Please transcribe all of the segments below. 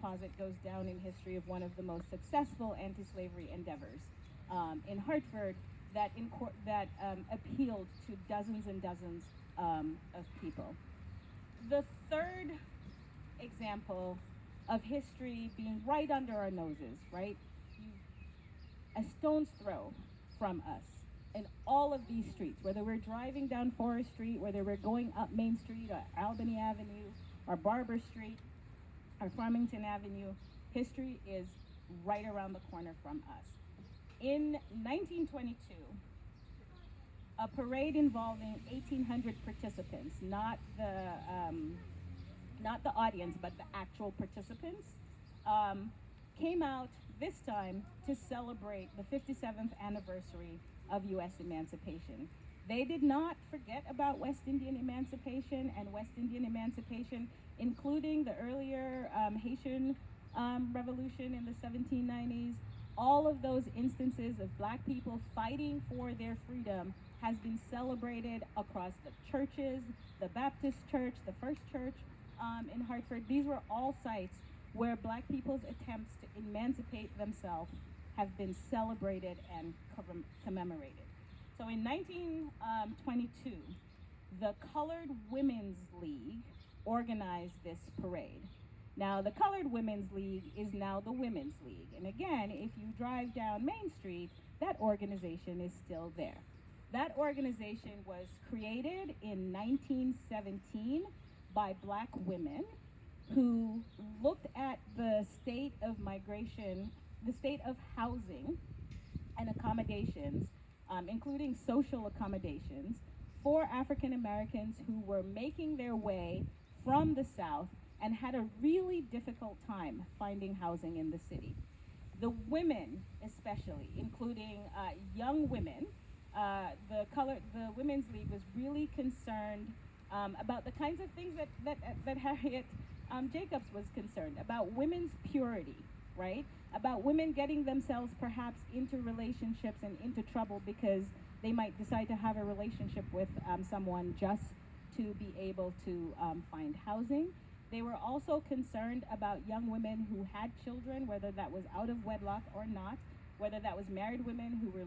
deposit goes down in history of one of the most successful anti-slavery endeavors in Hartford that appealed to dozens and dozens of people. The third example of history being right under our noses, right? A stone's throw from us in all of these streets, whether we're driving down Forest Street, whether we're going up Main Street or Albany Avenue or Barber Street or Farmington Avenue, history is right around the corner from us. In 1922, a parade involving 1,800 participants, not the audience, but the actual participants, came out this time to celebrate the 57th anniversary of U.S. emancipation. They did not forget about West Indian emancipation and West Indian emancipation, including the earlier Haitian revolution in the 1790s. All of those instances of Black people fighting for their freedom has been celebrated across the churches, the Baptist church, the First Church in Hartford. These were all sites where Black people's attempts to emancipate themselves have been celebrated and commemorated. So in 1922, the Colored Women's League organized this parade. Now, the Colored Women's League is now the Women's League. And again, if you drive down Main Street, that organization is still there. That organization was created in 1917 by Black women who looked at the state of migration, the state of housing and accommodations, including social accommodations for African Americans who were making their way from the South and had a really difficult time finding housing in the city. The women especially, including young women, the Women's League was really concerned about the kinds of things that Harriet Jacobs was concerned about: women's purity, right? About women getting themselves perhaps into relationships and into trouble because they might decide to have a relationship with someone just to be able to find housing. They were also concerned about young women who had children, whether that was out of wedlock or not, whether that was married women who were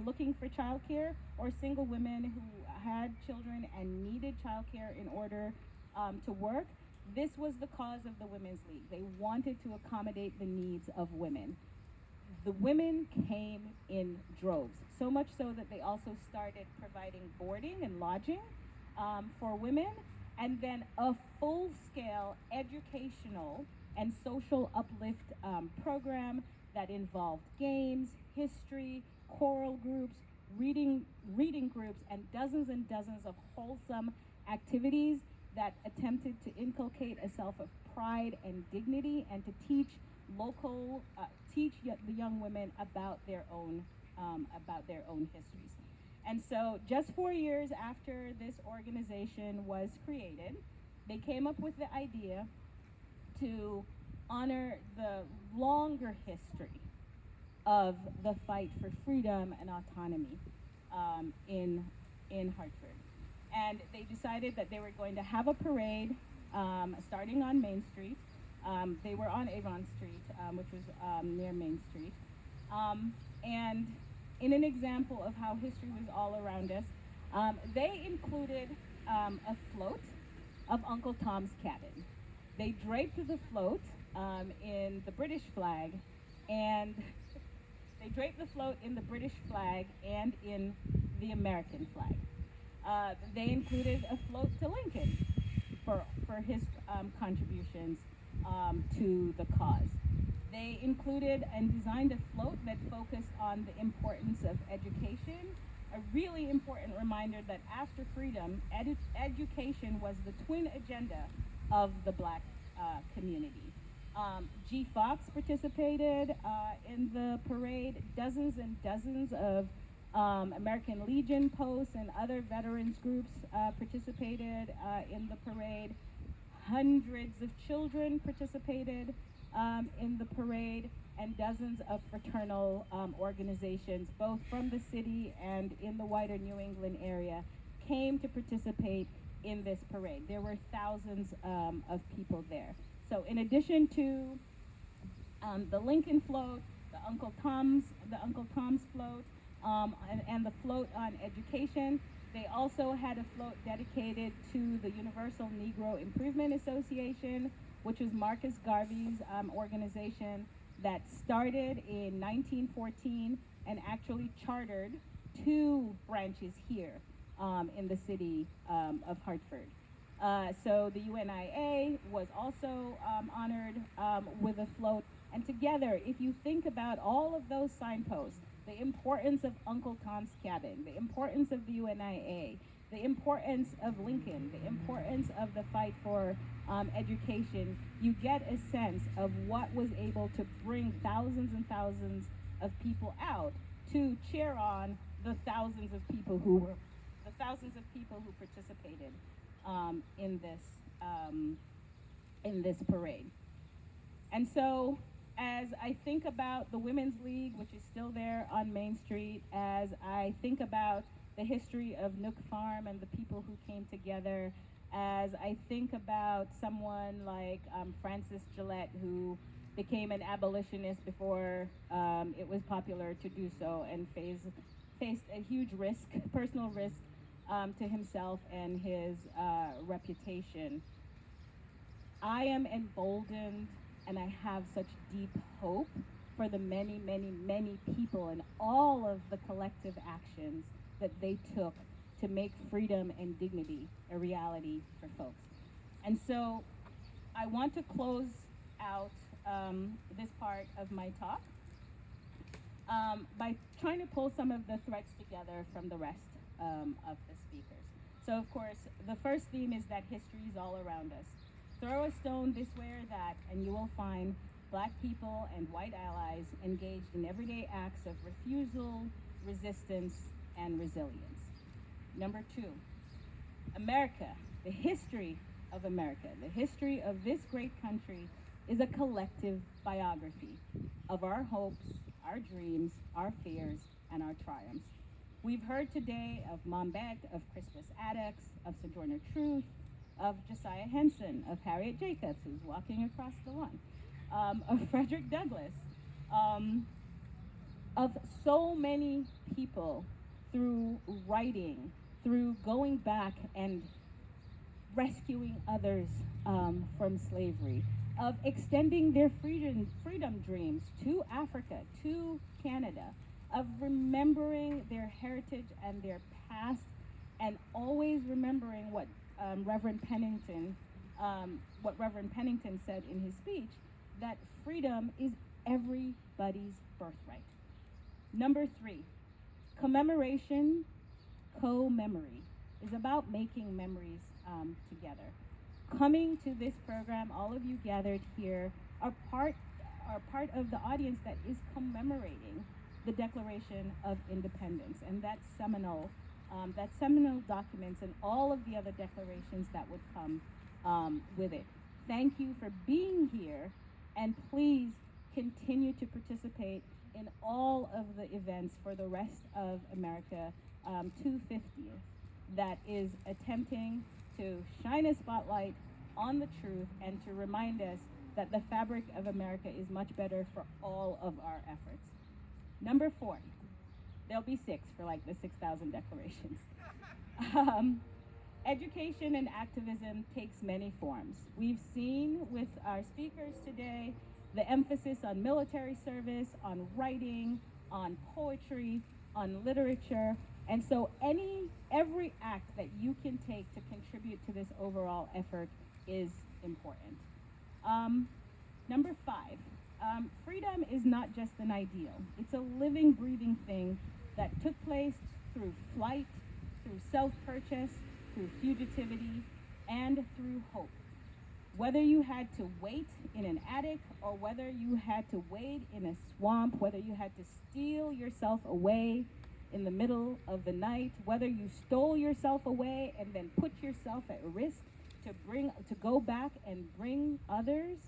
looking for childcare, or single women who had children and needed childcare in order to work. This was the cause of the Women's League. They wanted to accommodate the needs of women. The women came in droves, so much so that they also started providing boarding and lodging for women, and then a full-scale educational and social uplift program that involved games, history, choral groups, reading groups, and dozens of wholesome activities that attempted to inculcate a self of pride and dignity, and to teach the young women about their own histories. And so just 4 years after this organization was created, they came up with the idea to honor the longer history of the fight for freedom and autonomy in Hartford. And they decided that they were going to have a parade starting on Main Street. They were on Avon Street, which was near Main Street. And in an example of how history was all around us, they included a float of Uncle Tom's Cabin. They draped the float in the British flag, and they draped the float in the British flag and in the American flag. They included a float to Lincoln for his contributions to the cause. They included and designed a float that focused on the importance of education, a really important reminder that after freedom, education was the twin agenda of the Black community. G. Fox participated in the parade. Dozens and dozens of American Legion posts and other veterans groups participated in the parade. Hundreds of children participated in the parade, and dozens of fraternal organizations, both from the city and in the wider New England area, came to participate in this parade. There were thousands of people there. So in addition to the Lincoln float, the Uncle Tom's float, and the float on education, they also had a float dedicated to the Universal Negro Improvement Association, which was Marcus Garvey's organization that started in 1914 and actually chartered 2 branches here in the city of Hartford. So the UNIA was also honored with a float. And together, if you think about all of those signposts, the importance of Uncle Tom's Cabin, the importance of the UNIA, the importance of Lincoln, the importance of the fight for education, you get a sense of what was able to bring thousands and thousands of people out to cheer on the thousands of people who participated in this parade. And so, as I think about the Women's League, which is still there on Main Street, as I think about the history of Nook Farm and the people who came together, as I think about someone like Frances Gillette, who became an abolitionist before it was popular to do so, and faced a huge risk, personal risk, to himself and his reputation. I am emboldened, and I have such deep hope for the many, many, many people and all of the collective actions that they took to make freedom and dignity a reality for folks. And so I want to close out this part of my talk by trying to pull some of the threads together from the rest of the speakers. So of course, the first theme is that history is all around us. Throw a stone this way or that, and you will find Black people and white allies engaged in everyday acts of refusal, resistance, and resilience. Number 2, America, the history of America, the history of this great country is a collective biography of our hopes, our dreams, our fears, and our triumphs. We've heard today of Mom Beck, of Crispus Attucks, of Sojourner Truth, of Josiah Henson, of Harriet Jacobs, who's walking across the lawn, of Frederick Douglass, of so many people through writing, through going back and rescuing others from slavery, of extending their freedom dreams to Africa, to Canada, of remembering their heritage and their past, and always remembering what Reverend Pennington said in his speech, that freedom is everybody's birthright. Number 3, commemoration, co-memory, is about making memories together. Coming to this program, all of you gathered here are part of the audience that is commemorating the Declaration of Independence and that seminal documents and all of the other declarations that would come with it. Thank you for being here, and please continue to participate in all of the events for the rest of America 250th that is attempting to shine a spotlight on the truth and to remind us that the fabric of America is much better for all of our efforts. Number 4, there'll be 6 for like the 6,000 declarations. Education and activism takes many forms. We've seen with our speakers today the emphasis on military service, on writing, on poetry, on literature, and so every act that you can take to contribute to this overall effort is important. Number 5, freedom is not just an ideal. It's a living, breathing thing that took place through flight, through self-purchase, through fugitivity, and through hope. Whether you had to wait in an attic or whether you had to wade in a swamp, whether you had to steal yourself away in the middle of the night, whether you stole yourself away and then put yourself at risk to go back and bring others,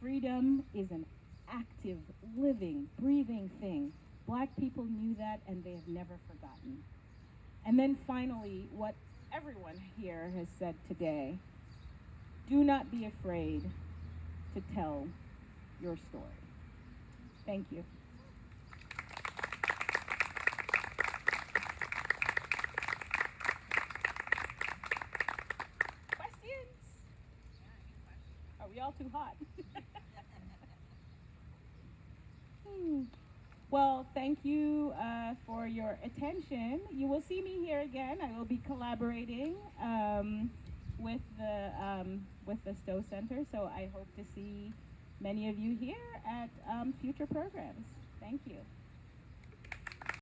freedom is an active, living, breathing thing. Black people knew that, and they have never forgotten. And then finally, what everyone here has said today, do not be afraid to tell your story. Thank you. Questions? Are we all too hot? Well, thank you for your attention. You will see me here again. I will be collaborating with the Stowe Center, so I hope to see many of you here at future programs. Thank you.